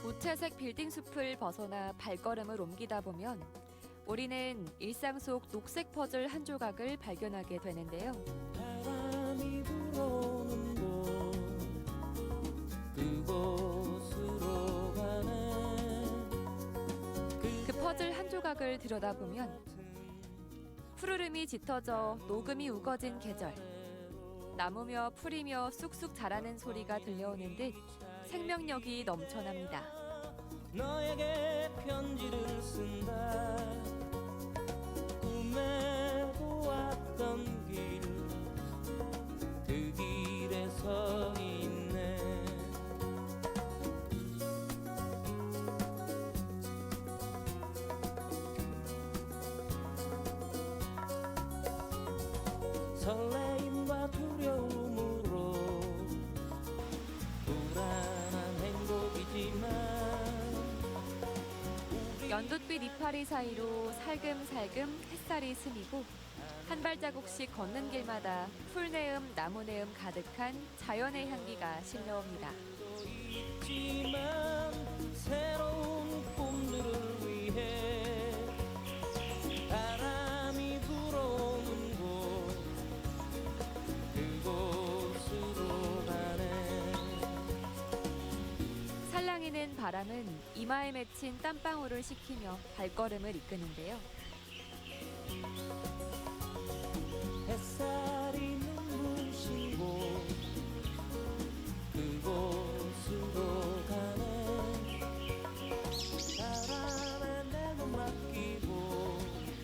무채색 빌딩 숲을 벗어나 발걸음을 옮기다 보면 우리는 일상 속 녹색 퍼즐 한 조각을 발견하게 되는데요. 바람이 불어오는 곳 그곳으로 가네. 그 퍼즐 한 조각을 들여다보면 푸르름이 짙어져 녹음이 우거진 계절, 나무며 풀이며 쑥쑥 자라는 소리가 들려오는 듯 생명력이 넘쳐납니다. 너에게 편지를 쓴다. 꿈에 보았던 길, 그 길에 서 있네. 설레임과 두려움으로 불안한 행복이지만 연두빛 이파리 사이로 살금살금 햇살이 스미고 한 발자국씩 걷는 길마다 풀내음, 나무내음 가득한 자연의 향기가 실려옵니다. 있지만 새로운 꿈들을 위해 바람이 불어오는 곳 그곳으로 가네. 살랑이는 바람은 이마에 맺힌 땀방울을 식히며 발걸음을 이끄는데요. 햇살이 눈부신 곳 그곳으로 가네. 바람에 내 눈 맡기고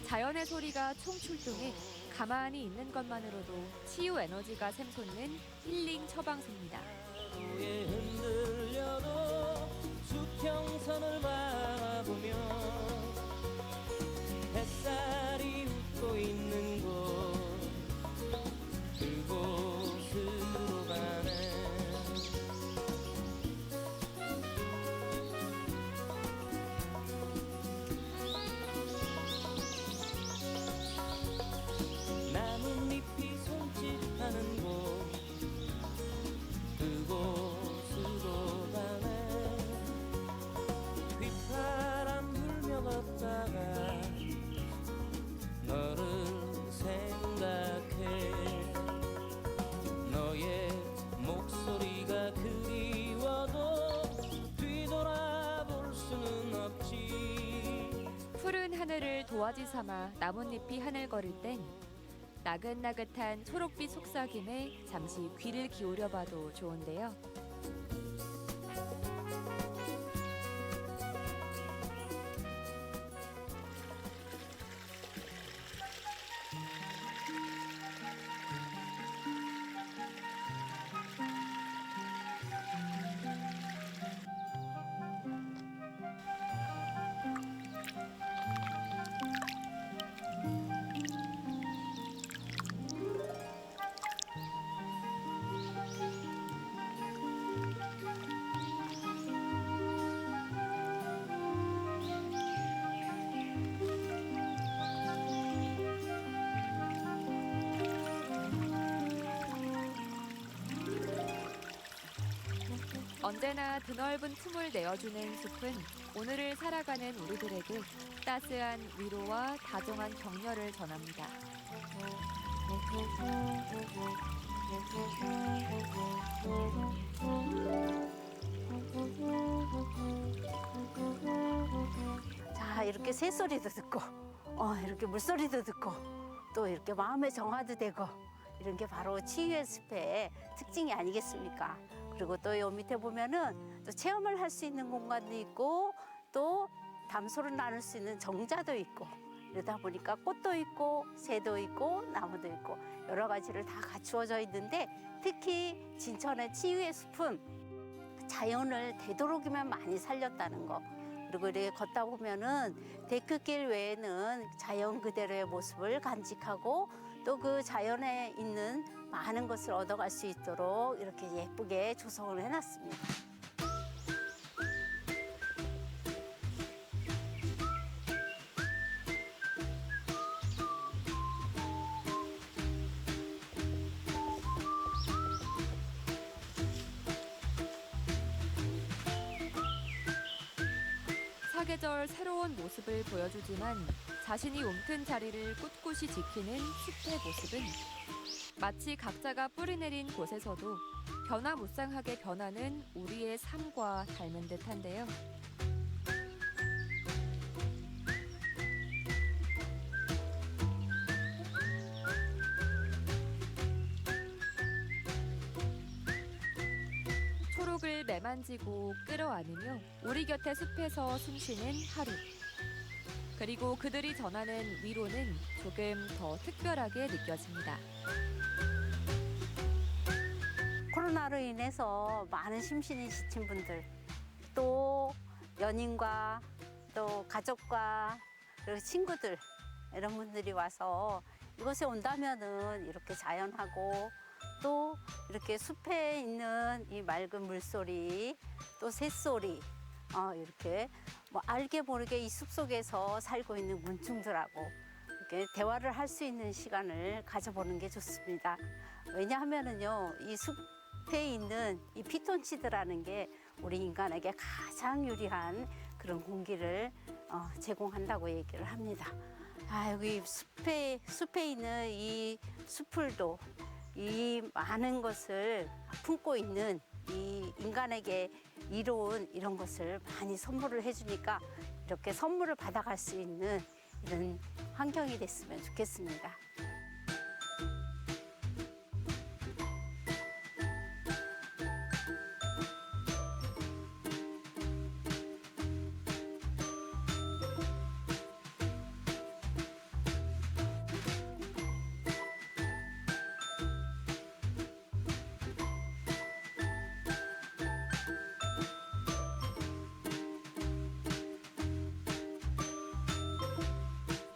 자연의 소리가 총출동해 가만히 있는 것만으로도 치유 에너지가 샘솟는 힐링 처방소입니다. 파도에 흔들려도 수평선을 바라보며 햇살이 웃고 있는 곳 그곳으로 가네. 나뭇잎이 손짓하는 곳 그곳으로 가네. 휘파람 불며 걷다가 너를 생각해. 너의 목소리가 그리워도 뒤돌아볼 수는 없지. 푸른 하늘을 도화지 삼아 나뭇잎이 하늘거릴 땐 나긋나긋한 초록빛 속삭임에 잠시 귀를 기울여봐도 좋은데요. 언제나 드넓은 틈을 내어주는 숲은 오늘을 살아가는 우리들에게 따스한 위로와 다정한 격려를 전합니다. 자, 이렇게 새소리도 듣고, 이렇게 물소리도 듣고, 또 이렇게 마음의 정화도 되고, 이런 게 바로 치유의 숲의 특징이 아니겠습니까? 그리고 또 요 밑에 보면은 또 체험을 할 수 있는 공간도 있고, 또 담소를 나눌 수 있는 정자도 있고, 이러다 보니까 꽃도 있고, 새도 있고, 나무도 있고, 여러 가지를 다 갖추어져 있는데, 특히 진천의 치유의 숲은 자연을 되도록이면 많이 살렸다는 거. 그리고 이렇게 걷다 보면은 데크길 외에는 자연 그대로의 모습을 간직하고 또 그 자연에 있는 많은 것을 얻어갈 수 있도록 이렇게 예쁘게 조성을 해놨습니다. 사계절 새로운 모습을 보여주지만 자신이 움튼 자리를 꿋꿋이 지키는 숲의 모습은 마치 각자가 뿌리내린 곳에서도 변화무쌍하게 변하는 우리의 삶과 닮은 듯한데요. 초록을 매만지고 끌어안으며 우리 곁에 숲에서 숨쉬는 하루. 그리고 그들이 전하는 위로는 조금 더 특별하게 느껴집니다. 코로나로 인해서 많은 심신이 지친 분들, 또 연인과 또 가족과 그리고 친구들 이런 분들이 와서 이곳에 온다면은 이렇게 자연하고 또 이렇게 숲에 있는 이 맑은 물소리, 또 새소리, 이렇게 뭐 알게 모르게 이 숲속에서 살고 있는 곤충들하고 이렇게 대화를 할 수 있는 시간을 가져보는 게 좋습니다. 왜냐하면은요, 이 숲에 있는 이 피톤치드라는 게 우리 인간에게 가장 유리한 그런 공기를 제공한다고 얘기를 합니다. 여기 숲에 있는 이 숲풀도 이 많은 것을 품고 있는 이 인간에게 이로운 이런 것을 많이 선물을 해주니까 이렇게 선물을 받아갈 수 있는 이런 환경이 됐으면 좋겠습니다.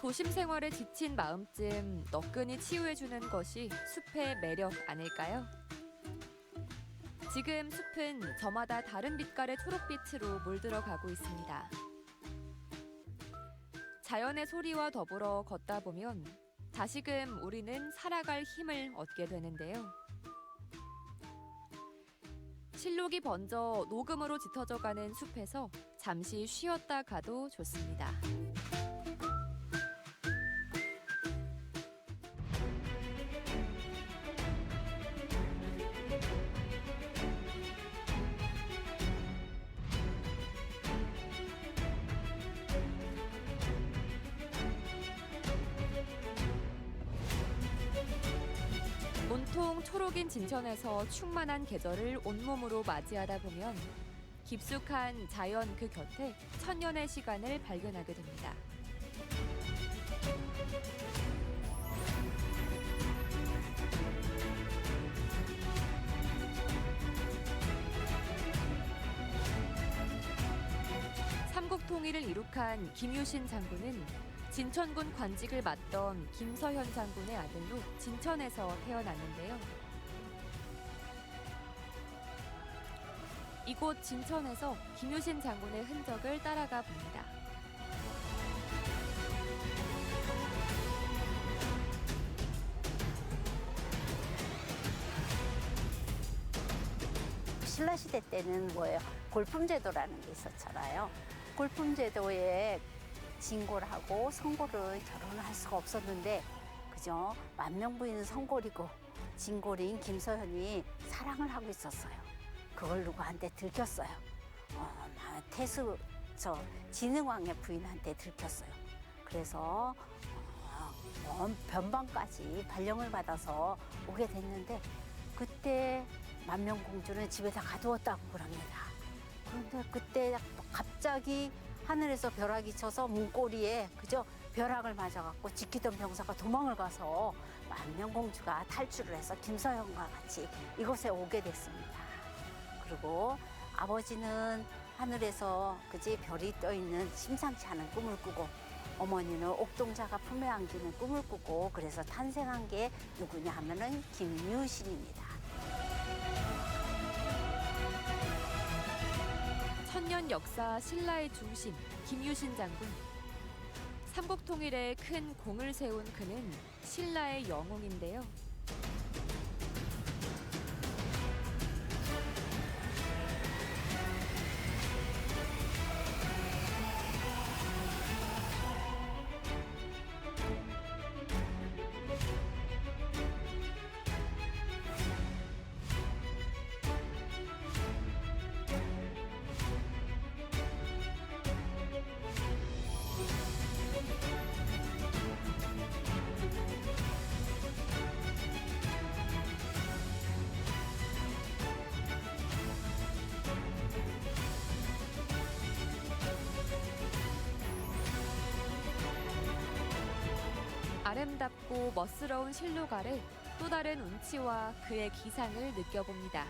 도심 생활에 지친 마음쯤 너끈히 치유해주는 것이 숲의 매력 아닐까요? 지금 숲은 저마다 다른 빛깔의 초록빛으로 물들어가고 있습니다. 자연의 소리와 더불어 걷다 보면 다시금 우리는 살아갈 힘을 얻게 되는데요. 실록이 번져 녹음으로 짙어져가는 숲에서 잠시 쉬었다 가도 좋습니다. 온통 초록인 진천에서 충만한 계절을 온몸으로 맞이하다 보면 깊숙한 자연 그 곁에 천년의 시간을 발견하게 됩니다. 삼국 통일을 이룩한 김유신 장군은 진천군 관직을 맡던 김서현 장군의 아들로 진천에서 태어났는데요. 이곳 진천에서 김유신 장군의 흔적을 따라가 봅니다. 신라시대 때는 뭐예요? 골품제도라는 게 있었잖아요. 골품제도에 진골 하고 성골은 결혼을 할 수가 없었는데, 그죠? 만명부인 성골이고 진골인 김서현이 사랑을 하고 있었어요. 그걸 누구한테 들켰어요. 진흥왕의 부인한테 들켰어요. 그래서 변방까지 발령을 받아서 오게 됐는데, 그때 만명공주는 집에다 가두었다고 그럽니다. 그런데 그때 갑자기 하늘에서 벼락이 쳐서 문고리에 그죠? 벼락을 맞아갖고 지키던 병사가 도망을 가서 만명공주가 탈출을 해서 김서현과 같이 이곳에 오게 됐습니다. 그리고 아버지는 하늘에서 그지 별이 떠 있는 심상치 않은 꿈을 꾸고, 어머니는 옥동자가 품에 안기는 꿈을 꾸고, 그래서 탄생한 게 누구냐 하면은 김유신입니다. 천년 역사 신라의 중심 김유신 장군. 삼국 통일에 큰 공을 세운 그는 신라의 영웅인데요. 아름답고 멋스러운 실록 아래 또 다른 운치와 그의 기상을 느껴봅니다.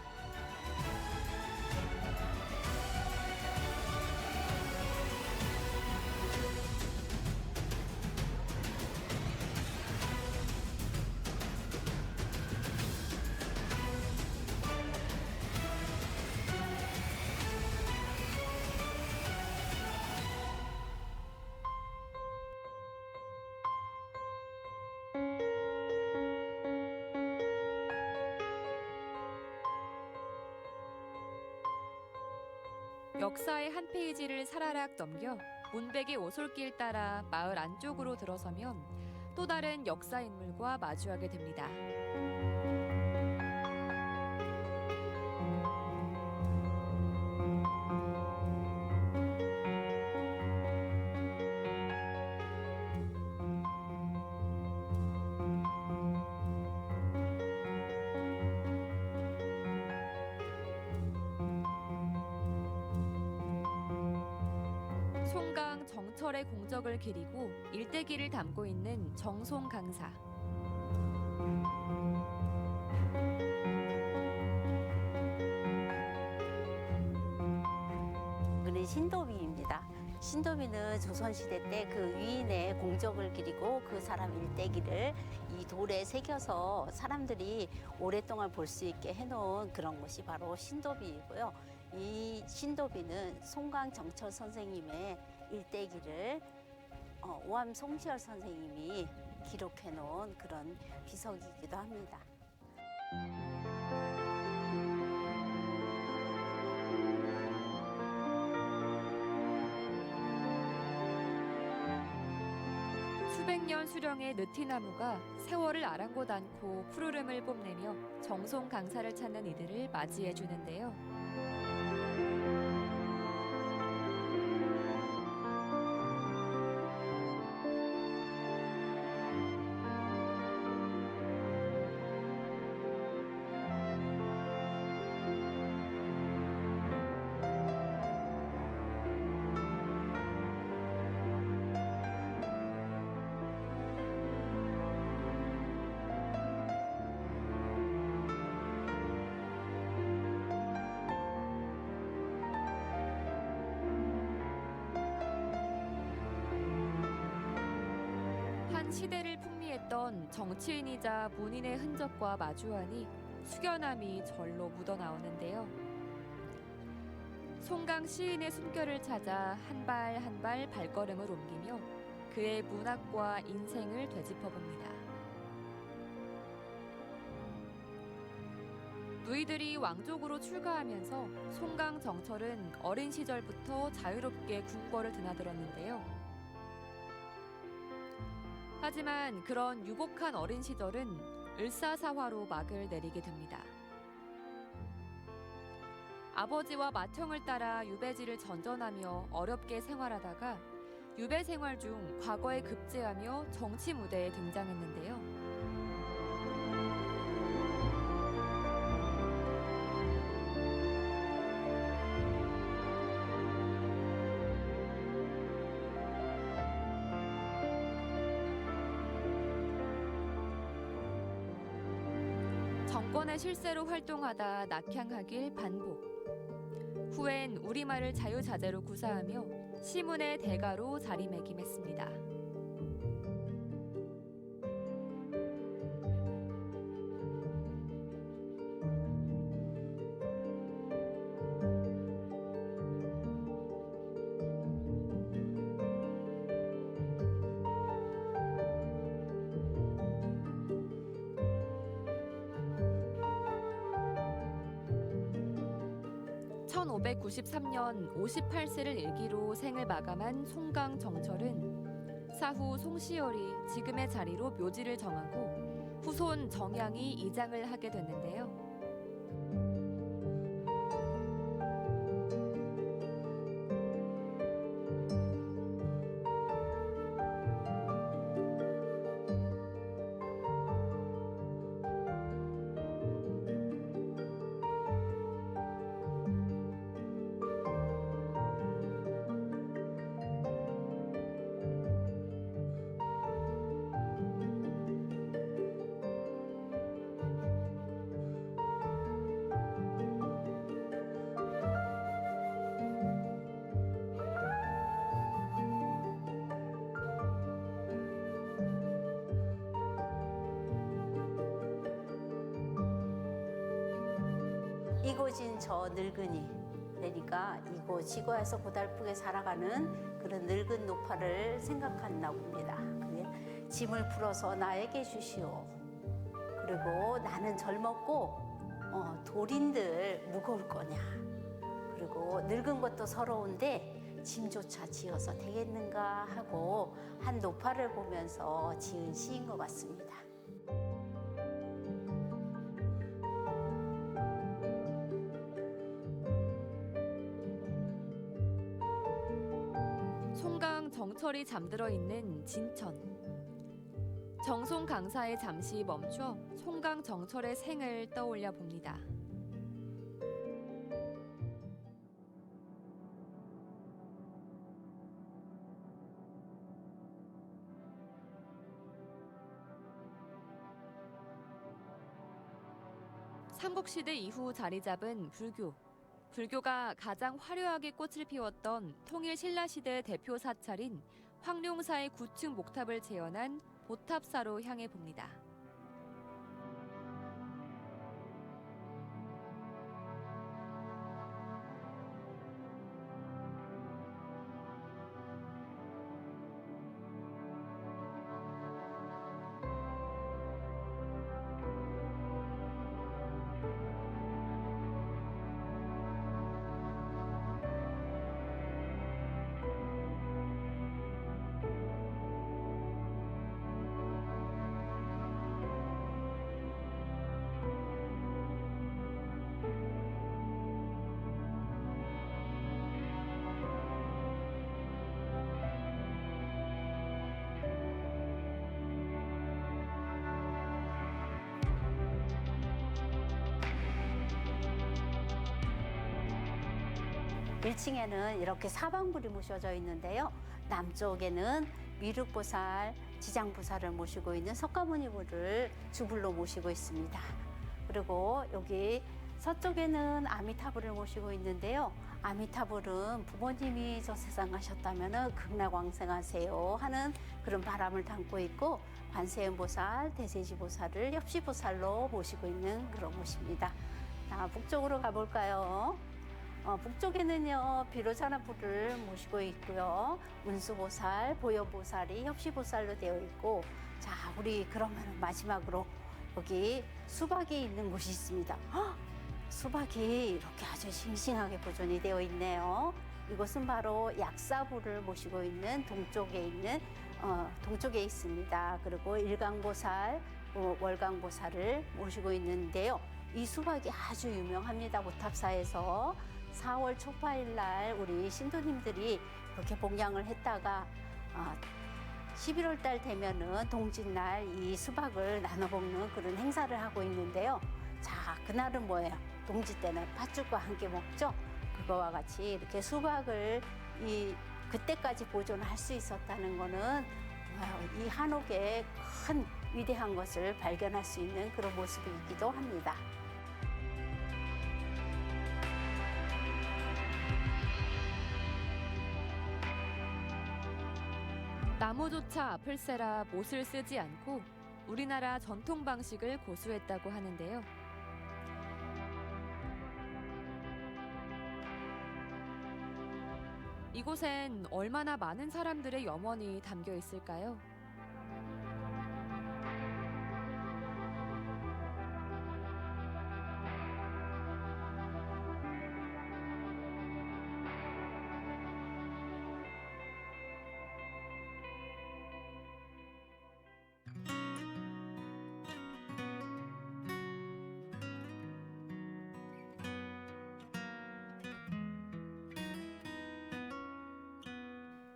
역사의 한 페이지를 사라락 넘겨 문백의 오솔길 따라 마을 안쪽으로 들어서면 또 다른 역사 인물과 마주하게 됩니다. 송강 정철의 공적을 기리고 일대기를 담고 있는 정송 강사. 그는 신도비입니다. 신도비는 조선시대 때 그 위인의 공적을 기리고 그 사람 일대기를 이 돌에 새겨서 사람들이 오랫동안 볼 수 있게 해놓은 그런 것이 바로 신도비이고요. 이 신도비는 송강 정철 선생님의 일대기를 오암 송시열 선생님이 기록해 놓은 그런 비석이기도 합니다. 수백 년 수령의 느티나무가 세월을 아랑곳 않고 푸르름을 뽐내며 정송 강사를 찾는 이들을 맞이해 주는데요. 한 시대를 풍미했던 정치인이자 문인의 흔적과 마주하니 숙연함이 절로 묻어나오는데요. 송강 시인의 숨결을 찾아 한 발 한 발 발걸음을 옮기며 그의 문학과 인생을 되짚어봅니다. 누이들이 왕족으로 출가하면서 송강 정철은 어린 시절부터 자유롭게 궁궐을 드나들었는데요. 하지만 그런 유복한 어린 시절은 을사사화로 막을 내리게 됩니다. 아버지와 맏형을 따라 유배지를 전전하며 어렵게 생활하다가 유배 생활 중 과거에 급제하며 정치 무대에 등장했는데요. 정권의 실세로 활동하다 낙향하길 반복. 후엔 우리말을 자유자재로 구사하며 시문의 대가로 자리매김했습니다. (1593년) 58세를 일기로 생을 마감한 송강 정철은 사후 송시열이 지금의 자리로 묘지를 정하고 후손 정양이 이장을 하게 됐는데요. 이고진 저 늙은이. 그러니까 이고 지고해서 고달프게 살아가는 그런 늙은 노파를 생각한다고 봅니다. 그게 짐을 풀어서 나에게 주시오. 그리고 나는 젊었고 돌인들 무거울 거냐. 그리고 늙은 것도 서러운데 짐조차 지어서 되겠는가 하고 한 노파를 보면서 지은 시인 것 같습니다. 송강 정철이 잠들어 있는 진천. 정송 강사에 잠시 멈춰 송강 정철의 생을 떠올려 봅니다. 삼국시대 이후 자리 잡은 불교. 불교가 가장 화려하게 꽃을 피웠던 통일 신라시대 대표 사찰인 황룡사의 9층 목탑을 재현한 보탑사로 향해 봅니다. 일 1층에는 이렇게 사방불이 모셔져 있는데요. 남쪽에는 미륵보살, 지장보살을 모시고 있는 석가모니부를 주불로 모시고 있습니다. 그리고 여기 서쪽에는 아미타불을 모시고 있는데요. 아미타불은 부모님이 저 세상 가셨다면 극락왕생하세요 하는 그런 바람을 담고 있고, 관세음보살, 대세지보살을 협시보살로 모시고 있는 그런 곳입니다. 자, 북쪽으로 가볼까요? 북쪽에는요, 비로자나불을 모시고 있고요. 운수보살, 보현보살이 협시보살로 되어 있고, 자, 우리 그러면 마지막으로 여기 수박이 있는 곳이 있습니다. 수박이 이렇게 아주 싱싱하게 보존이 되어 있네요. 이곳은 바로 약사부를 모시고 있는 동쪽에 있습니다. 그리고 일강보살, 월강보살을 모시고 있는데요. 이 수박이 아주 유명합니다. 보탑사에서 4월 초파일 날 우리 신도님들이 그렇게 봉양을 했다가 11월 달 되면은 동짓날 이 수박을 나눠 먹는 그런 행사를 하고 있는데요. 자, 그날은 뭐예요? 동짓 때는 팥죽과 함께 먹죠. 그거와 같이 이렇게 수박을 그때까지 보존할 수 있었다는 거는 이 한옥의 큰 위대한 것을 발견할 수 있는 그런 모습이기도 합니다. 나무조차 앞을 세라 못을 쓰지 않고 우리나라 전통 방식을 고수했다고 하는데요. 이곳엔 얼마나 많은 사람들의 염원이 담겨 있을까요?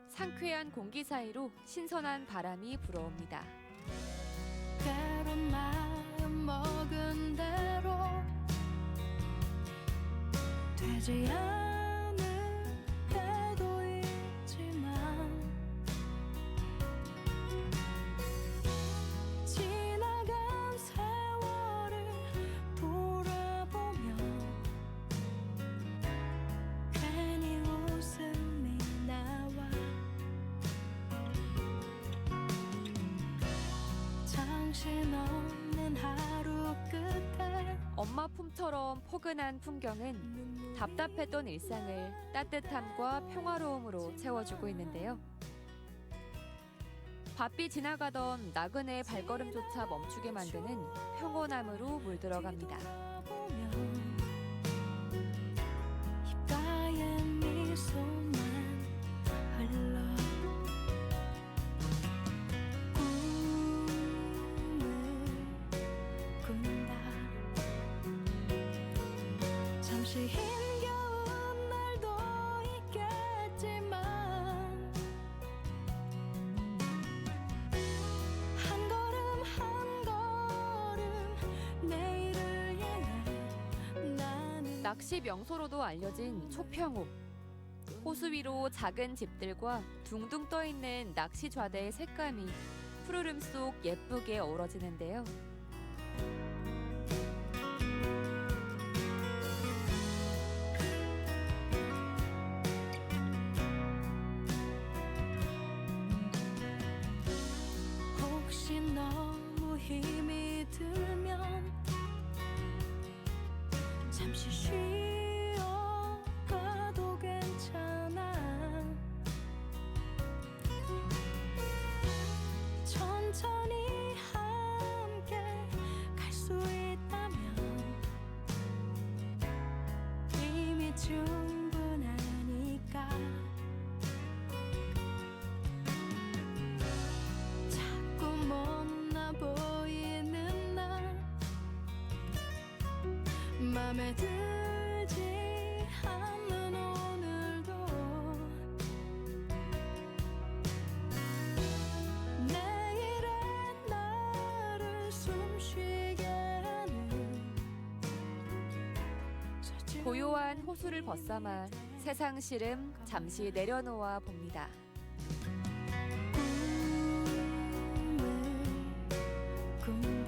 상쾌한 공기 사이로 신선한 바람이 불어옵니다. 때론 마음 먹은 대로 되지 않을 때도 있지만 지나간 세월을 돌아보면 괜히 웃음이 나와 정신없는 하루 끝에 엄마 품처럼 포근한 풍경은 답답했던 일상을 따뜻함과 평화로움으로 채워주고 있는데요. 바삐 지나가던 나그네의 발걸음조차 멈추게 만드는 평온함으로 물들어갑니다. 입가에 미소만 흘러 꿈을 꾼다. 잠시 힘겨운 날도 있겠지만 한 걸음 한 걸음 내일을 향해 나는 낚시 명소로도 알려진 초평호. 호수 위로 작은 집들과 둥둥 떠있는 낚시 좌대의 색감이 푸르름 속 예쁘게 어우러지는데요. 혹시 너무 힘이 들면 잠시 쉬어가도 괜찮아. 천천히 함께 갈 수 있다면 이미 충분하니까. 자꾸 못나 보이는 날 맘에 들지 않는 오늘도 내일의 나를 숨쉬게 하는 고요한 호수를 벗삼아 세상 시름 잠시 내려놓아 봅니다. 꿈을 꾼다.